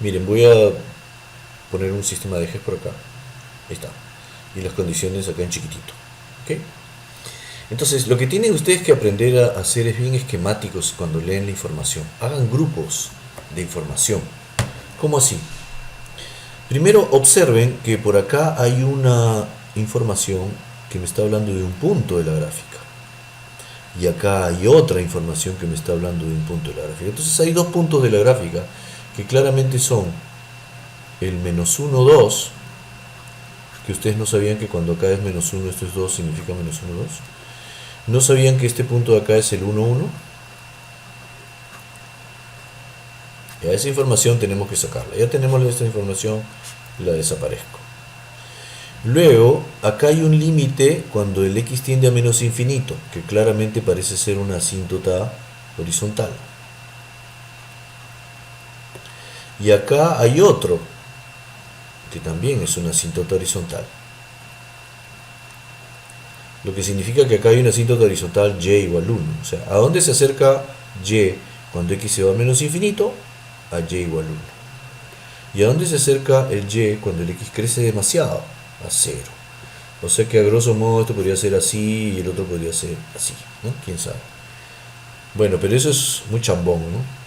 Miren, voy a poner un sistema de ejes por acá. Ahí está. Y las condiciones acá en chiquitito. ¿Ok? Entonces, lo que tienen ustedes que aprender a hacer es bien esquemáticos cuando leen la información. Hagan grupos de información. ¿Cómo así? Primero, observen que por acá hay una información que me está hablando de un punto de la gráfica. Y acá hay otra información que me está hablando de un punto de la gráfica. Entonces hay dos puntos de la gráfica que claramente son el menos 1, 2, que ustedes no sabían que cuando acá es menos 1, esto es 2, significa menos 1, 2. ¿No sabían que este punto de acá es el 1, 1? Y a esa información tenemos que sacarla. Ya tenemos esta información, la desaparezco. Luego, acá hay un límite cuando el x tiende a menos infinito, que claramente parece ser una asíntota horizontal. Y acá hay otro, que también es una asíntota horizontal. Lo que significa que acá hay una asíntota horizontal y igual 1. O sea, ¿a dónde se acerca y cuando x se va a menos infinito? A y igual 1. ¿Y a dónde se acerca el y cuando el x crece demasiado? A 0. O sea que a grosso modo esto podría ser así y el otro podría ser así, ¿no? ¿Quién sabe? Bueno, pero eso es muy chambón, ¿no?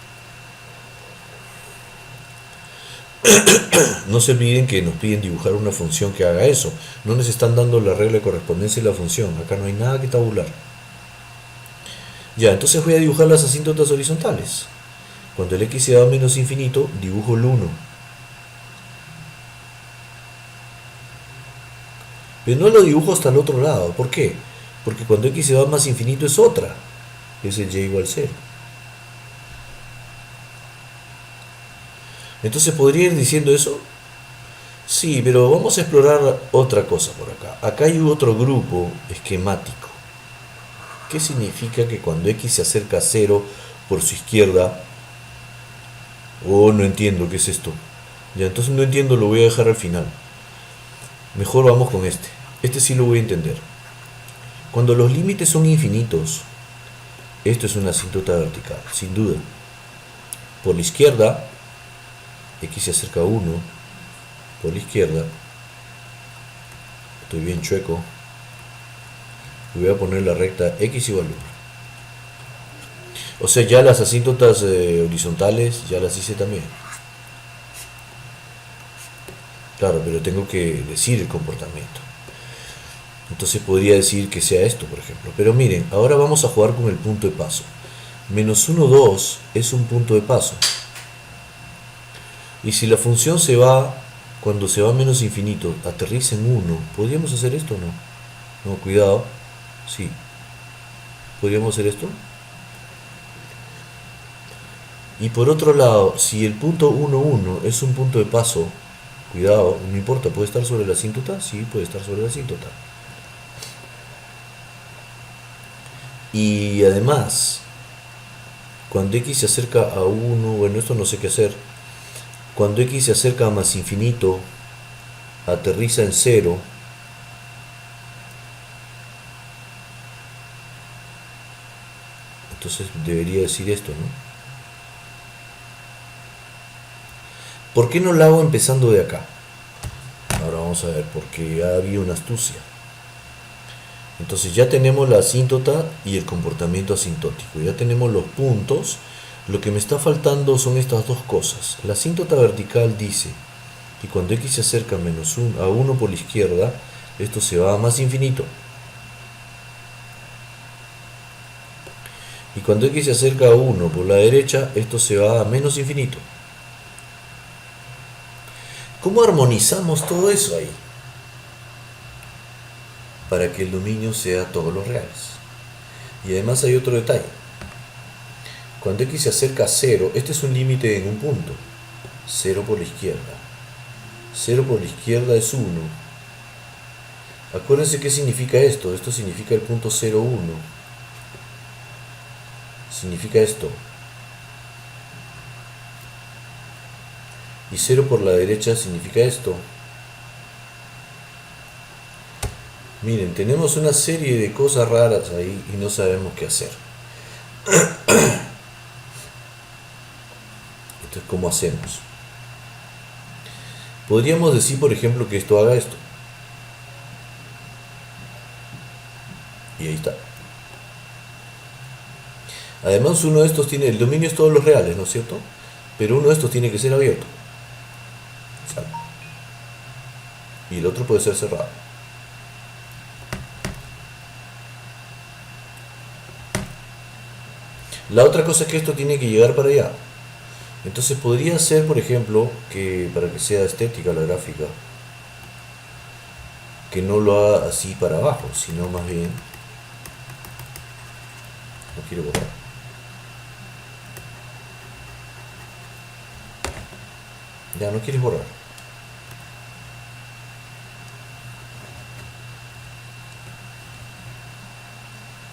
No se olviden que nos piden dibujar una función que haga eso. No nos están dando la regla de correspondencia de la función. Acá no hay nada que tabular. Ya, entonces voy a dibujar las asíntotas horizontales. Cuando el x se va a menos infinito, dibujo el 1. Pero no lo dibujo hasta el otro lado. ¿Por qué? Porque cuando x se va a más infinito es otra. Es el y igual 0. Entonces, ¿podría ir diciendo eso? Sí, pero vamos a explorar otra cosa por acá. Acá hay otro grupo esquemático. ¿Qué significa que cuando x se acerca a 0 por su izquierda? No entiendo qué es esto. Ya, entonces no entiendo, lo voy a dejar al final. Mejor vamos con este. Este sí lo voy a entender. Cuando los límites son infinitos, esto es una asíntota vertical, sin duda. Por la izquierda, x se acerca a 1. Por la izquierda, estoy bien chueco, y voy a poner la recta x igual a 1. O sea, ya las asíntotas horizontales ya las hice también. Claro, pero tengo que decir el comportamiento. Entonces podría decir que sea esto, por ejemplo. Pero miren, ahora vamos a jugar con el punto de paso. Menos 1, 2 es un punto de paso. Y si la función se va, cuando se va a menos infinito, aterriza en 1, ¿podríamos hacer esto o no? No, cuidado. Sí. ¿Podríamos hacer esto? Y por otro lado, si el punto 1, 1 es un punto de paso, cuidado, no importa, ¿puede estar sobre la asíntota? Sí, puede estar sobre la asíntota. Y además, cuando x se acerca a 1, bueno, esto no sé qué hacer. Cuando x se acerca a más infinito, aterriza en 0. Entonces debería decir esto, ¿no? ¿Por qué no lo hago empezando de acá? Ahora vamos a ver, porque ha habido una astucia. Entonces ya tenemos la asíntota y el comportamiento asintótico. Ya tenemos los puntos. Lo que me está faltando son estas dos cosas. La asíntota vertical dice que cuando x se acerca a 1 por la izquierda, esto se va a más infinito. Y cuando x se acerca a 1 por la derecha, esto se va a menos infinito. ¿Cómo armonizamos todo eso ahí? Para que el dominio sea todos los reales. Y además hay otro detalle. Cuando x se acerca a 0, este es un límite en un punto. 0 por la izquierda. 0 por la izquierda es 1. Acuérdense qué significa esto. Esto significa el punto 0, 1. Significa esto. Y 0 por la derecha significa esto. Miren, tenemos una serie de cosas raras ahí y no sabemos qué hacer. Entonces, ¿cómo hacemos? Podríamos decir, por ejemplo, que esto haga esto. Y ahí está. Además, uno de estos tiene, el dominio es todos los reales, ¿no es cierto? Pero uno de estos tiene que ser abierto. ¿Sale? Y el otro puede ser cerrado. La otra cosa es que esto tiene que llegar para allá. Entonces podría ser, por ejemplo, que para que sea estética la gráfica, que no lo haga así para abajo, sino más bien... No quiero borrar. Ya, no quieres borrar.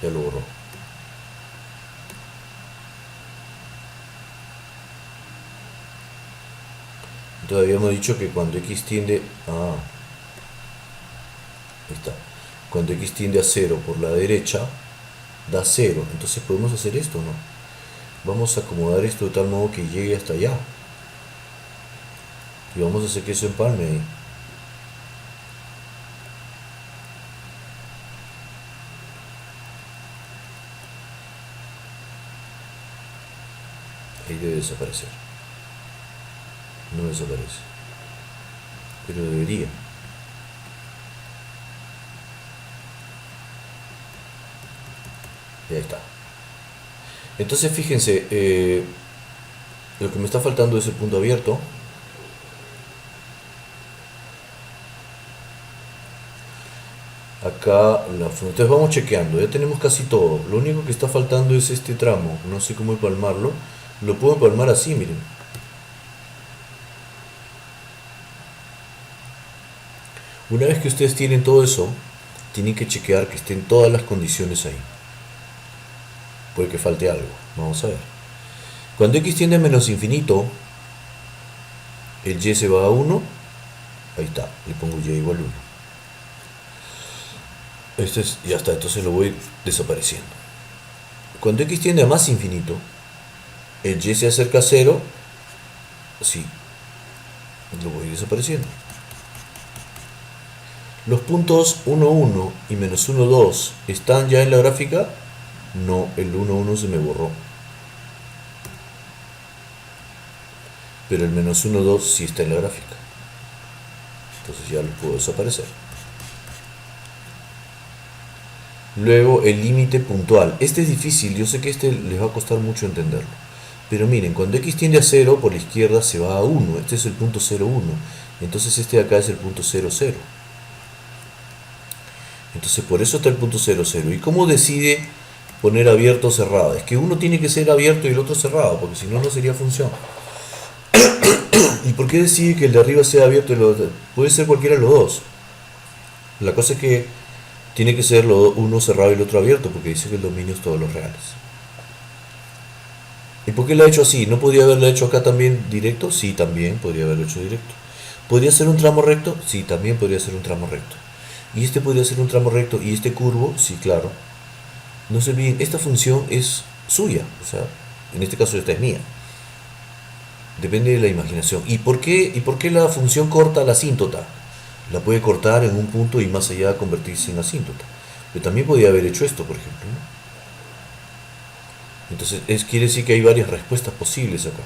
Ya lo borró. Entonces habíamos dicho que cuando x tiende a... Ahí está. Cuando x tiende a 0 por la derecha, da 0. Entonces podemos hacer esto, ¿no? Vamos a acomodar esto de tal modo que llegue hasta allá. Y vamos a hacer que eso empalme ahí. Ahí debe desaparecer. No desaparece. Pero debería. Y ahí está. Entonces fíjense, lo que me está faltando es el punto abierto. Acá entonces vamos chequeando, ya tenemos casi todo. Lo único que está faltando es este tramo. No sé cómo empalmarlo. Lo puedo empalmar así, miren. Una vez que ustedes tienen todo eso, tienen que chequear que estén todas las condiciones ahí. Puede que falte algo. Vamos a ver. Cuando x tiende a menos infinito, el y se va a 1. Ahí está. Le pongo y igual a 1. Ya está. Entonces lo voy desapareciendo. Cuando x tiende a más infinito, el y se acerca a 0. Sí. Lo voy desapareciendo. Los puntos 1, 1 y menos 1, 2 ¿están ya en la gráfica? No, el 1, 1 se me borró. pero el menos 1, 2 sí está en la gráfica. Entonces ya lo puedo desaparecer. Luego el límite puntual. Este es difícil, yo sé que este les va a costar mucho entenderlo. Pero miren, cuando x tiende a 0, por la izquierda se va a 1. Este es el punto 0,1. Entonces este de acá es el punto 0,0. Entonces por eso está el punto 0,0. ¿Y cómo decide poner abierto o cerrado? Es que uno tiene que ser abierto y el otro cerrado, porque si no, no sería función. ¿Y por qué decide que el de arriba sea abierto y el otro? Puede ser cualquiera de los dos. La cosa es que tiene que ser uno cerrado y el otro abierto, porque dice que el dominio es todos los reales. ¿Y por qué lo ha hecho así? ¿No podría haberlo hecho acá también directo? Sí, también podría haberlo hecho directo. ¿Podría ser un tramo recto? Sí, también podría ser un tramo recto. ¿Y este podría ser un tramo recto y este curvo? Sí, claro. No se olviden, esta función es suya, o sea, en este caso esta es mía. Depende de la imaginación. ¿Y por qué la función corta la asíntota? La puede cortar en un punto y más allá convertirse en asíntota. Pero también podría haber hecho esto, por ejemplo, ¿no? Entonces, quiere decir que hay varias respuestas posibles acá.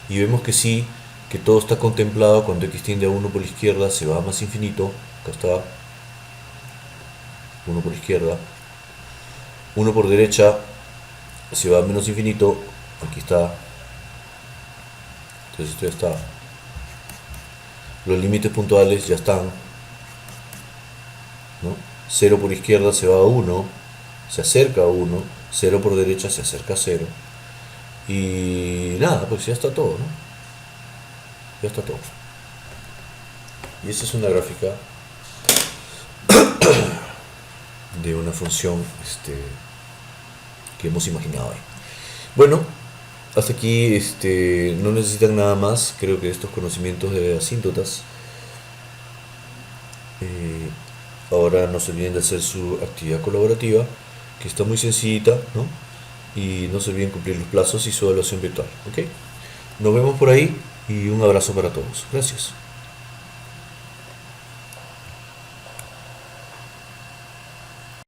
Y vemos que sí, que todo está contemplado cuando x tiende a 1 por la izquierda, se va a más infinito. Acá está 1 por la izquierda. 1 por derecha, se va a menos infinito. Aquí está. Entonces esto ya está. Los límites puntuales ya están, ¿no? 0 por izquierda se va a 1, se acerca a 1, 0 por derecha se acerca a 0. Y nada, pues ya está todo, ¿no? Ya está todo. Y esta es una gráfica de una función que hemos imaginado ahí. Bueno, hasta aquí no necesitan nada más, creo que estos conocimientos de asíntotas. Ahora no se olviden de hacer su actividad colaborativa, que está muy sencillita, ¿no? Y no se olviden cumplir los plazos y su evaluación virtual, ¿ok? Nos vemos por ahí y un abrazo para todos. Gracias.